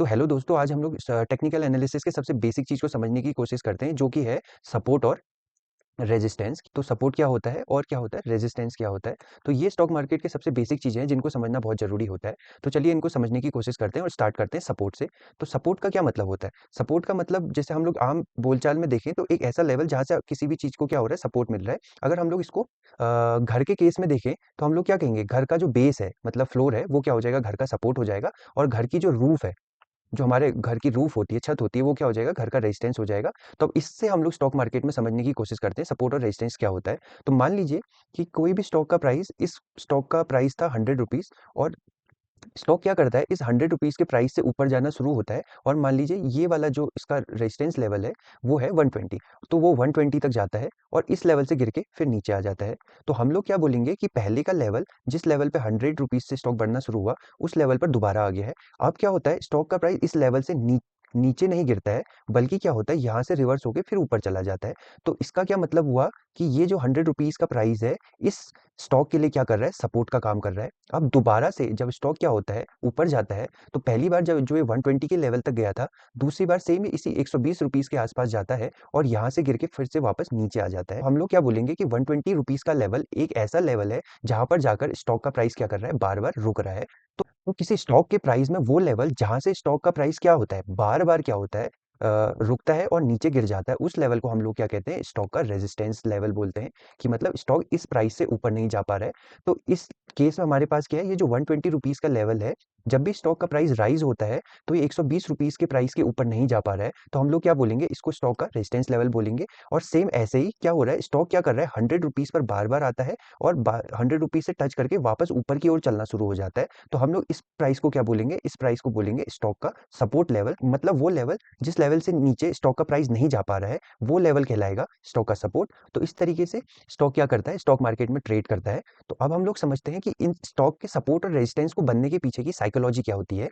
तो हेलो दोस्तों, आज हम लोग टेक्निकल एनालिसिस के सबसे बेसिक चीज़ को समझने की कोशिश करते हैं, जो कि है सपोर्ट और रेजिस्टेंस। तो सपोर्ट क्या होता है और क्या होता है, रेजिस्टेंस क्या होता है। तो ये स्टॉक मार्केट के सबसे बेसिक चीज़ें हैं जिनको समझना बहुत ज़रूरी होता है। तो चलिए इनको समझने की कोशिश करते हैं और स्टार्ट करते हैं सपोर्ट से। तो सपोर्ट का क्या मतलब होता है? सपोर्ट का मतलब जैसे हम लोग आम बोलचाल में देखें तो एक ऐसा लेवल जहाँ से किसी भी चीज़ को क्या हो रहा है, सपोर्ट मिल रहा है। अगर हम लोग इसको घर के केस में देखें तो हम लोग क्या कहेंगे, घर का जो बेस है मतलब फ्लोर है वो क्या हो जाएगा, घर का सपोर्ट हो जाएगा। और घर की जो रूफ है, जो हमारे घर की रूफ होती है, छत होती है, वो क्या हो जाएगा, घर का रेजिस्टेंस हो जाएगा। तो अब इससे हम लोग स्टॉक मार्केट में समझने की कोशिश करते हैं सपोर्ट और रेजिस्टेंस क्या होता है। तो मान लीजिए कि कोई भी स्टॉक का प्राइस, इस स्टॉक का प्राइस था 100 रुपीज़, और स्टॉक क्या करता है, इस 100 रुपीज़ के प्राइस से ऊपर जाना शुरू होता है। और मान लीजिए ये वाला जो इसका रेजिस्टेंस लेवल है वो है 120। तो वो 120 तक जाता है और इस लेवल से गिर के फिर नीचे आ जाता है। तो हम लोग क्या बोलेंगे कि पहले का लेवल, जिस लेवल पे 100 रुपीज़ से स्टॉक बढ़ना शुरू हुआ, उस लेवल पर दोबारा आ गया है। अब क्या होता है, स्टॉक का प्राइस इस लेवल से नीचे नहीं गिरता है, बल्कि क्या होता है, यहाँ से रिवर्स होके फिर ऊपर चला जाता है। तो इसका क्या मतलब हुआ कि ये जो 100 रुपीज़ का प्राइस है, इस स्टॉक के लिए क्या कर रहा है, सपोर्ट का काम कर रहा है। अब दोबारा से जब स्टॉक क्या होता है, ऊपर जाता है, तो पहली बार जब जो ये 120 के लेवल तक गया था, दूसरी बार सेम इसी 120 रुपीज़ के आसपास जाता है और यहाँ से गिर के फिर से वापस नीचे आ जाता है। हम लोग क्या बोलेंगे कि 120 रुपीज़ का लेवल एक ऐसा लेवल है जहाँ पर जाकर स्टॉक का प्राइस क्या कर रहा है, बार-बार रुक रहा है। तो किसी स्टॉक के प्राइस में वो लेवल जहाँ से स्टॉक का प्राइस क्या होता है, बार-बार क्या होता है, रुकता है और नीचे गिर जाता है, उस लेवल को हम लोग क्या कहते हैं, स्टॉक का रेजिस्टेंस लेवल बोलते हैं। कि मतलब स्टॉक इस प्राइस से ऊपर नहीं जा पा रहा है। तो इस केस में हमारे पास क्या है, ये जो 120 रुपीज़ का लेवल है, जब भी स्टॉक का प्राइस राइज़ होता है, तो ये 120 रुपीज़ के प्राइस के ऊपर नहीं जा पा रहा है, तो हम लोग क्या बोलेंगे, इसको स्टॉक का रेजिस्टेंस लेवल बोलेंगे। और सेम ऐसे ही क्या हो रहा है, स्टॉक क्या कर रहा है, 100 रुपीज़ पर बार-बार आता है और 100 रुपीज़ से टच करके वापस ऊपर की ओर चलना शुरू हो जाता है। तो हम लोग इस प्राइस को क्या बोलेंगे, इस प्राइस को बोलेंगे स्टॉक का सपोर्ट लेवल। मतलब वो लेवल जिस लेवल से नीचे स्टॉक का प्राइस नहीं जा पा रहा है, वो लेवल कहलाएगा स्टॉक का सपोर्ट। तो इस तरीके से स्टॉक क्या करता है, स्टॉक मार्केट में ट्रेड करता है। तो अब हम लोग समझते हैं कि इन स्टॉक के सपोर्ट और रेजिस्टेंस को बनने के पीछे की साइकोलॉजी क्या होती है।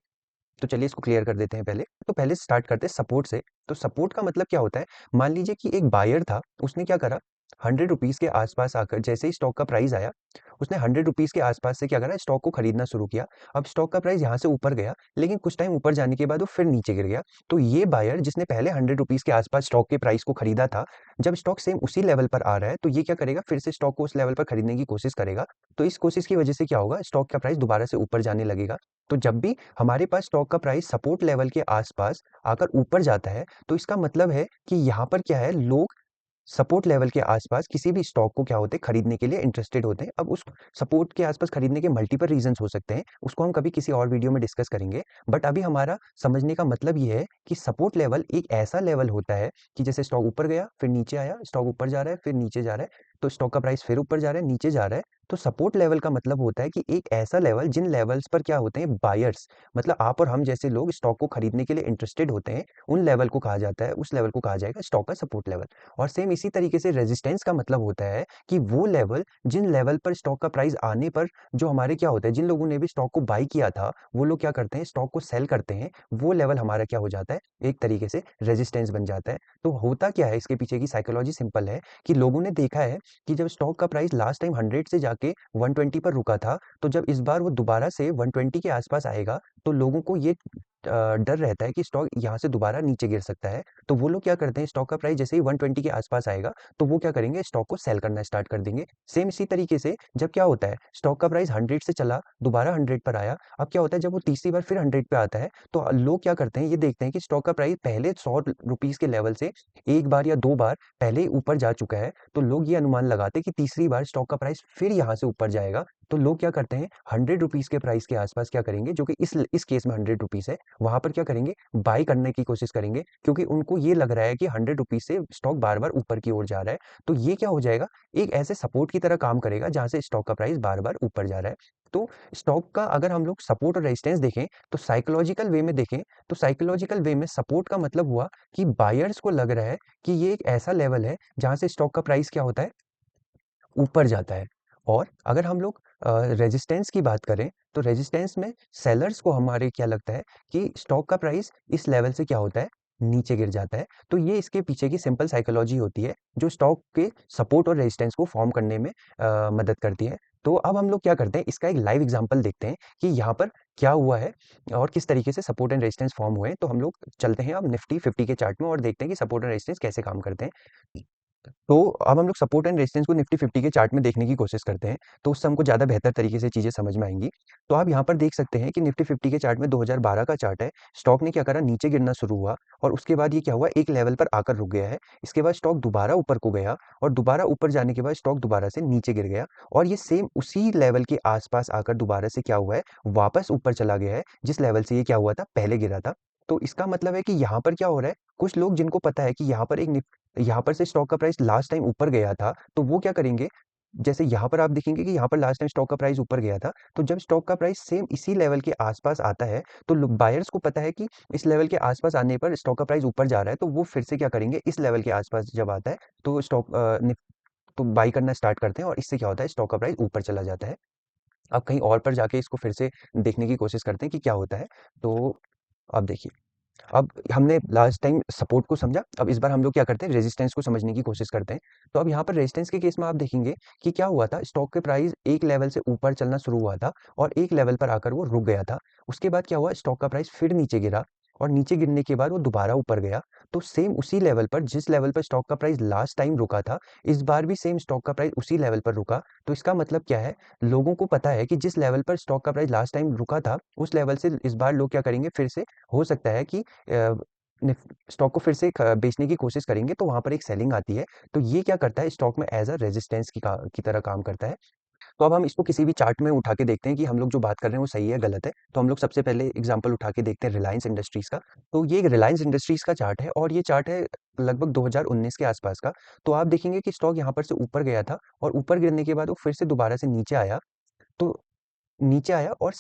तो चलिए इसको क्लियर कर देते हैं पहले। तो पहले स्टार्ट करते हैं सपोर्ट से। तो सपोर्ट का मतलब क्या होता है, मान लीजिए कि एक बायर था, उसने क्या करा, 100 रुपीज़ के आसपास आकर जैसे ही स्टॉक का प्राइस आया, उसने 100 रुपीज़ के आसपास से क्या करा, स्टॉक को खरीदना शुरू किया। अब स्टॉक का प्राइस यहाँ से ऊपर गया, लेकिन कुछ टाइम ऊपर जाने के बाद वो फिर नीचे गिर गया। तो ये बायर जिसने पहले 100 रुपीज़ के आसपास स्टॉक के प्राइस को खरीदा था, जब स्टॉक सेम उसी लेवल पर आ रहा है, तो ये क्या करेगा, फिर से स्टॉक को उस लेवल पर खरीदने की कोशिश करेगा। तो इस कोशिश की वजह से क्या होगा, स्टॉक का प्राइस दोबारा से ऊपर जाने लगेगा। तो जब भी हमारे पास स्टॉक का प्राइस सपोर्ट लेवल के आसपास आकर ऊपर जाता है, तो इसका मतलब है कि यहाँ पर क्या है, लोग सपोर्ट लेवल के आसपास किसी भी स्टॉक को क्या होते हैं, खरीदने के लिए इंटरेस्टेड होते हैं। अब उस सपोर्ट के आसपास खरीदने के मल्टीपल रीजंस हो सकते हैं, उसको हम कभी किसी और वीडियो में डिस्कस करेंगे। बट अभी हमारा समझने का मतलब ये है कि सपोर्ट लेवल एक ऐसा लेवल होता है कि जैसे स्टॉक ऊपर गया फिर नीचे आया, स्टॉक ऊपर जा रहा है फिर नीचे जा रहा है, तो स्टॉक का प्राइस फिर ऊपर जा रहा है नीचे जा रहा है। तो सपोर्ट लेवल का मतलब होता है कि एक ऐसा लेवल जिन लेवल्स पर क्या होते हैं, बायर्स, मतलब आप और हम जैसे लोग स्टॉक को खरीदने के लिए इंटरेस्टेड होते हैं, उन लेवल को कहा जाता है, उस लेवल को कहा जाएगा स्टॉक का सपोर्ट लेवल। और सेम इसी तरीके से रेजिस्टेंस का मतलब होता है कि वो लेवल, जिन लेवल पर स्टॉक का प्राइस आने पर जो हमारे क्या होता है, जिन लोगों ने भी स्टॉक को बाई किया था, वो लोग क्या करते हैं, स्टॉक को सेल करते हैं, वो लेवल हमारा क्या हो जाता है, एक तरीके से रेजिस्टेंस बन जाता है। तो होता क्या है, इसके पीछे की साइकोलॉजी सिंपल है कि लोगों ने देखा है कि जब स्टॉक का प्राइस लास्ट टाइम 100 से जाके 120 पर रुका था, तो जब इस बार वो दोबारा से 120 के आसपास आएगा, तो लोगों को ये डर रहता है कि स्टॉक यहाँ से दोबारा नीचे गिर सकता है। तो वो लोग क्या करते हैं, स्टॉक का प्राइस जैसे ही 120 के आसपास आएगा, तो वो क्या करेंगे, स्टॉक को सेल करना स्टार्ट कर देंगे। सेम इसी तरीके से जब क्या होता है, स्टॉक का प्राइस 100 से चला, दोबारा 100 पर आया, अब क्या होता है, जब वो तीसरी बार फिर 100 पे आता है, तो लोग क्या करते हैं, ये देखते हैं कि स्टॉक का प्राइस पहले 100 रुपीज़ के लेवल से एक बार या 2 बार पहले ही ऊपर जा चुका है। तो लोग ये अनुमान लगाते हैं कि तीसरी बार स्टॉक का प्राइस फिर यहाँ से ऊपर जाएगा। तो लोग क्या करते हैं, 100 रुपीज़ के प्राइस के आसपास क्या करेंगे, जो कि इस केस में 100 रुपीज़ है, वहां पर क्या करेंगे, बाय करने की कोशिश करेंगे, क्योंकि उनको ये लग रहा है कि 100 रुपीज से स्टॉक बार बार ऊपर की ओर जा रहा है। तो ये क्या हो जाएगा, एक ऐसे सपोर्ट की तरह काम करेगा जहां से स्टॉक का प्राइस बार बार ऊपर जा रहा है। तो स्टॉक का अगर हम लोग सपोर्ट और रेजिस्टेंस देखें, तो साइकोलॉजिकल वे में देखें, तो साइकोलॉजिकल वे में सपोर्ट का मतलब हुआ कि बायर्स को लग रहा है कि ये एक ऐसा लेवल है जहां से स्टॉक का प्राइस क्या होता है, ऊपर जाता है। और अगर हम लोग रेजिस्टेंस की बात करें, तो रेजिस्टेंस में सेलर्स को हमारे क्या लगता है कि स्टॉक का प्राइस इस लेवल से क्या होता है, नीचे गिर जाता है। तो ये इसके पीछे की सिंपल साइकोलॉजी होती है, जो स्टॉक के सपोर्ट और रेजिस्टेंस को फॉर्म करने में मदद करती है। तो अब हम लोग क्या करते हैं, इसका एक लाइव एग्जांपल देखते हैं कि यहाँ पर क्या हुआ है और किस तरीके से सपोर्ट एंड रेजिस्टेंस फॉर्म हुए हैं। तो हम लोग चलते हैं अब निफ्टी 50 के चार्ट में और देखते हैं कि सपोर्ट एंड रेजिस्टेंस कैसे काम करते हैं। तो अब हम लोग सपोर्ट एंड रेजिस्टेंस को निफ्टी 50 के चार्ट में देखने की कोशिश करते हैं, तो उससे हमको ज़्यादा बेहतर तरीके से चीज़ें समझ में आएँगी। तो आप यहाँ पर देख सकते हैं कि निफ्टी 50 के चार्ट में 2012 का चार्ट है। स्टॉक ने क्या करा, नीचे गिरना शुरू हुआ और उसके बाद ये क्या हुआ, एक लेवल पर आकर रुक गया है। इसके बाद स्टॉक दोबारा ऊपर को गया और दोबारा ऊपर जाने के बाद स्टॉक दोबारा से नीचे गिर गया और ये सेम उसी लेवल के आस-पास आकर दोबारा से क्या हुआ है, वापस ऊपर चला गया है, जिस लेवल से ये क्या हुआ था, पहले गिरा था। तो इसका मतलब है कि यहाँ पर क्या हो रहा है, कुछ लोग जिनको पता है कि यहाँ पर से स्टॉक का प्राइस लास्ट टाइम ऊपर गया था, तो वो क्या करेंगे, जैसे यहाँ पर आप देखेंगे कि यहाँ पर लास्ट टाइम स्टॉक का प्राइस ऊपर गया था, तो जब स्टॉक का प्राइस सेम इसी लेवल के आसपास आता है, तो बायर्स को पता है कि इस लेवल के आसपास आने पर स्टॉक का प्राइस ऊपर जा रहा है, तो वो फिर से क्या करेंगे, इस लेवल के आसपास जब आता है, तो तो बाई करना स्टार्ट करते हैं और इससे क्या होता है, स्टॉक का प्राइस ऊपर चला जाता है। अब कहीं और पर जाके इसको फिर से देखने की कोशिश करते हैं कि क्या होता है। तो अब देखिए, अब हमने लास्ट टाइम सपोर्ट को समझा, अब इस बार हम लोग क्या करते हैं, रेजिस्टेंस को समझने की कोशिश करते हैं। तो अब यहाँ पर रेजिस्टेंस के केस में आप देखेंगे कि क्या हुआ था, स्टॉक के प्राइस एक लेवल से ऊपर चलना शुरू हुआ था और एक लेवल पर आकर वो रुक गया था। उसके बाद क्या हुआ, स्टॉक का प्राइस फिर नीचे गिरा और नीचे गिरने के बाद वो दोबारा ऊपर गया। तो सेम उसी लेवल पर, जिस लेवल पर स्टॉक का प्राइस लास्ट टाइम रुका था, इस बार भी सेम स्टॉक का प्राइस उसी लेवल पर रुका। तो इसका मतलब क्या है, लोगों को पता है कि जिस लेवल पर स्टॉक का प्राइस लास्ट टाइम रुका था, उस लेवल से इस बार लोग क्या करेंगे, फिर से हो सकता है कि अ, स्टॉक को फिर से बेचने की कोशिश करेंगे, तो वहां पर एक सेलिंग आती है। तो ये क्या करता है, स्टॉक में एज अ रेजिस्टेंस की तरह काम करता है। तो अब हम इसको किसी भी चार्ट में उठा के देखते हैं कि हम लोग जो बात कर रहे हैं वो सही है गलत है। तो हम लोग सबसे पहले एग्जांपल उठा के देखते हैं रिलायंस इंडस्ट्रीज का। तो ये एक रिलायंस इंडस्ट्रीज का चार्ट है और ये चार्ट है लगभग 2019 के आसपास का। तो आप देखेंगे कि स्टॉक यहाँ पर से ऊपर गया था और ऊपर गिरने के बाद वो फिर से दोबारा से नीचे आया। तो नीचे आया और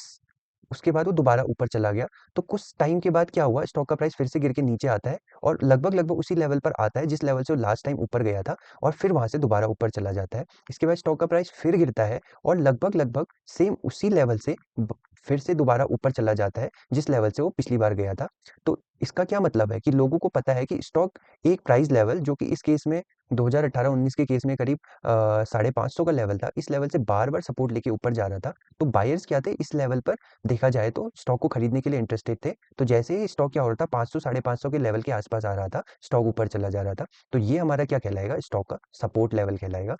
उसके बाद वो दोबारा ऊपर चला गया। तो कुछ टाइम के बाद क्या हुआ, स्टॉक का प्राइस फिर से गिर के नीचे आता है और लगभग-लगभग उसी लेवल पर आता है जिस लेवल से वो लास्ट टाइम ऊपर गया था और फिर वहाँ से दोबारा ऊपर चला जाता है। इसके बाद स्टॉक का प्राइस फिर गिरता है और लगभग-लगभग सेम उसी लेवल से ब फिर से दोबारा ऊपर चला जाता है जिस लेवल से वो पिछली बार गया था। तो इसका क्या मतलब है कि लोगों को पता है कि स्टॉक एक प्राइस लेवल, जो कि इस केस में 2018-19 के केस में करीब 550 का लेवल था, इस लेवल से बार-बार सपोर्ट लेके ऊपर जा रहा था। तो बायर्स क्या थे, इस लेवल पर देखा जाए तो स्टॉक को खरीदने के लिए इंटरेस्टेड थे। तो जैसे ही स्टॉक क्या हो रहा था, 500 550 के लेवल के आसपास आ रहा था, स्टॉक ऊपर चला जा रहा था। तो ये हमारा क्या कहलाएगा, स्टॉक का सपोर्ट लेवल कहलाएगा।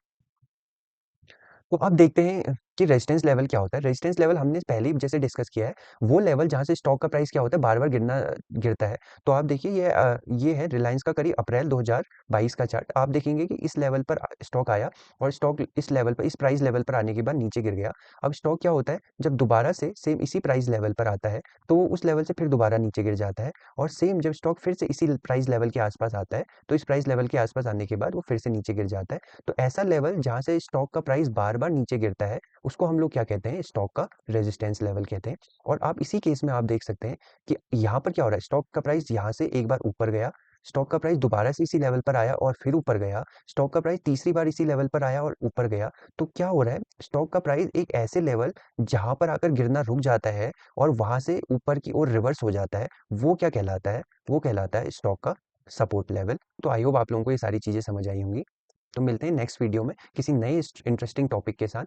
तो अब देखते हैं कि रेजिस्टेंस लेवल क्या होता है। रेजिस्टेंस लेवल हमने पहले ही जैसे डिस्कस किया है, वो लेवल जहाँ से स्टॉक का प्राइस क्या होता है, बार-बार गिरता है। तो आप देखिए ये है रिलायंस का करीब अप्रैल 2022 का चार्ट। आप देखेंगे कि इस लेवल पर स्टॉक आया और स्टॉक इस लेवल पर, इस प्राइस लेवल पर आने के बाद नीचे गिर गया। अब स्टॉक क्या होता है, जब दोबारा से सेम इसी प्राइस लेवल पर आता है, तो वो उस लेवल से फिर दोबारा नीचे गिर जाता है और सेम जब स्टॉक फिर से इसी प्राइस लेवल के आसपास आता है, तो इस प्राइस लेवल के आसपास आने के बाद वो फिर से नीचे गिर जाता है। तो ऐसा लेवल जहाँ से स्टॉक का प्राइस बार-बार नीचे गिरता है, उसको हम लोग क्या कहते हैं, स्टॉक का रेजिस्टेंस लेवल कहते हैं। और आप इसी केस में आप देख सकते हैं कि यहाँ पर क्या हो रहा है, स्टॉक का प्राइस यहाँ से एक बार ऊपर गया, स्टॉक का प्राइस दोबारा से इसी लेवल पर आया और फिर ऊपर गया, स्टॉक का प्राइस तीसरी बार इसी लेवल पर आया और ऊपर गया। तो क्या हो रहा है, स्टॉक का प्राइस एक ऐसे लेवल जहाँ पर आकर गिरना रुक जाता है और वहां से ऊपर की ओर रिवर्स हो जाता है, वो क्या कहलाता है, वो कहलाता है स्टॉक का सपोर्ट लेवल। तो आई होप आप लोगों को ये सारी चीजें समझ आई होंगी। तो मिलते हैं नेक्स्ट वीडियो में किसी नए इंटरेस्टिंग टॉपिक के साथ।